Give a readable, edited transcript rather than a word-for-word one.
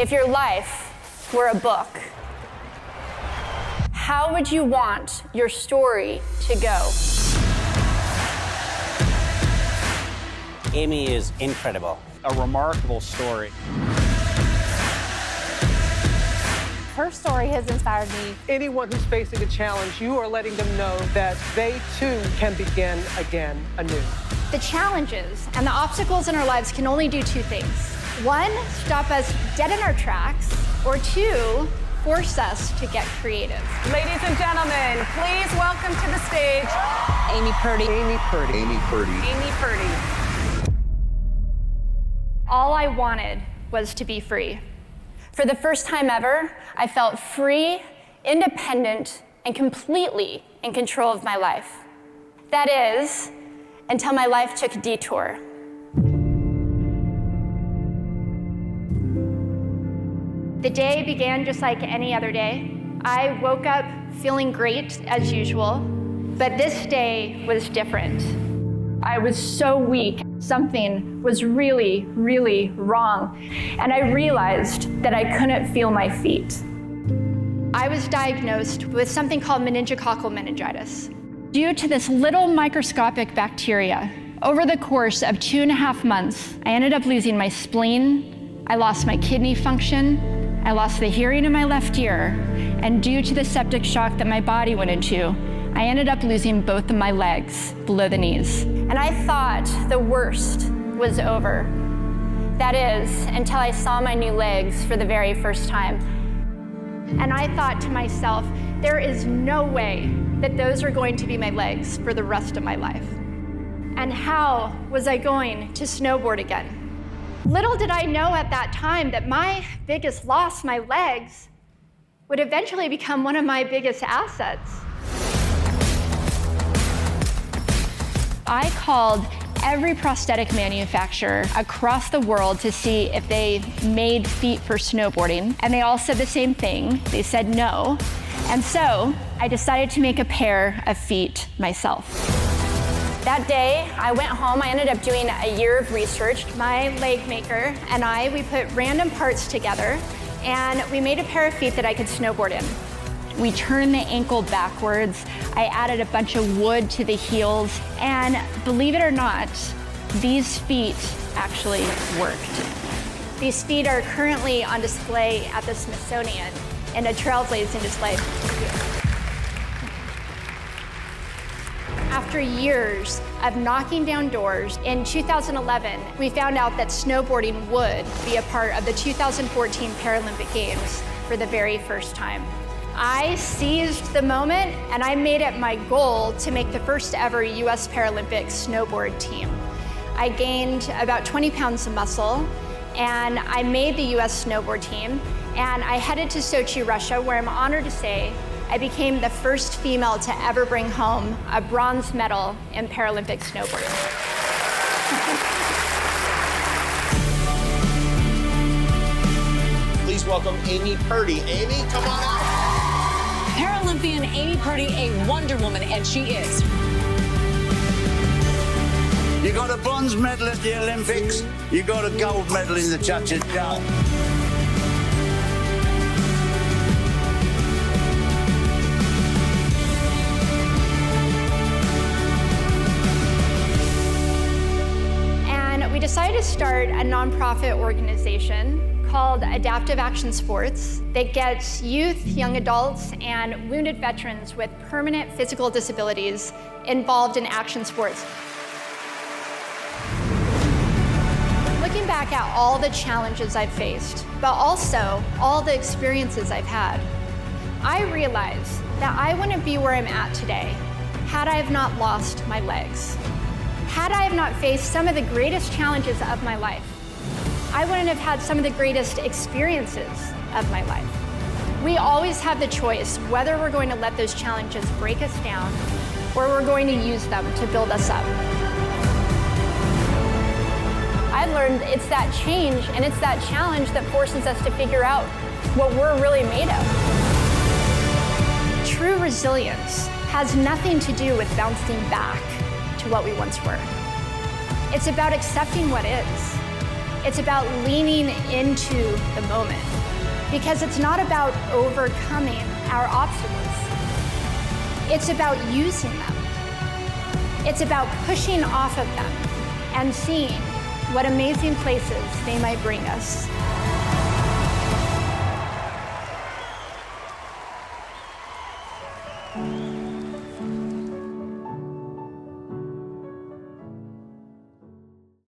If your life were a book, how would you want your story to go? Amy is incredible. A remarkable story. Her story has inspired me. Anyone who's facing a challenge, you are letting them know that they too can begin again anew. The challenges and the obstacles in our lives can only do two things. One, stop us dead in our tracks, or two, force us to get creative. Ladies and gentlemen, please welcome to the stage Amy Purdy. Amy Purdy. Amy Purdy. Amy Purdy. All I wanted was to be free. For the first time ever, I felt free, independent, and completely in control of my life. That is, until my life took a detour. The day began just like any other day. I woke up feeling great as usual, but this day was different. I was so weak. Something was really, really wrong. And I realized that I couldn't feel my feet. I was diagnosed with something called meningococcal meningitis. Due to this little microscopic bacteria, over the course of 2.5 months, I ended up losing my spleen, I lost my kidney function, I lost the hearing in my left ear, and due to the septic shock that my body went into, I ended up losing both of my legs below the knees. And I thought the worst was over. That is, until I saw my new legs for the very first time. And I thought to myself, there is no way that those are going to be my legs for the rest of my life. And how was I going to snowboard again? Little did I know at that time that my biggest loss, my legs, would eventually become one of my biggest assets. I called every prosthetic manufacturer across the world to see if they made feet for snowboarding, and they all said the same thing. They said no. And so I decided to make a pair of feet myself. That day, I went home. I ended up doing a year of research. My leg maker and we put random parts together, and we made a pair of feet that I could snowboard in. We turned the ankle backwards. I added a bunch of wood to the heels, and believe it or not, these feet actually worked. These feet are currently on display at the Smithsonian in a trailblazing display. After years of knocking down doors, in 2011, we found out that snowboarding would be a part of the 2014 Paralympic Games for the very first time. I seized the moment, and I made it my goal to make the first ever US Paralympic snowboard team. I gained about 20 pounds of muscle, and I made the US snowboard team, and I headed to Sochi, Russia, where I'm honored to say I became the first female to ever bring home a bronze medal in Paralympic snowboarding. Please welcome Amy Purdy. Amy, come on out. Paralympian Amy Purdy, a Wonder Woman, and she is. You got a bronze medal at the Olympics. You got a gold medal in the cha-cha-cha. And we decided to start a nonprofit organization called Adaptive Action Sports that gets youth, young adults, and wounded veterans with permanent physical disabilities involved in action sports. Looking back at all the challenges I've faced, but also all the experiences I've had, I realize that I wouldn't be where I'm at today had I have not lost my legs. Had I have not faced some of the greatest challenges of my life, I wouldn't have had some of the greatest experiences of my life. We always have the choice whether we're going to let those challenges break us down or we're going to use them to build us up. I learned it's that change and it's that challenge that forces us to figure out what we're really made of. True resilience has nothing to do with bouncing back to what we once were. It's about accepting what is It's about leaning into the moment, because it's not about overcoming our obstacles. It's about using them. It's about pushing off of them and seeing what amazing places they might bring us.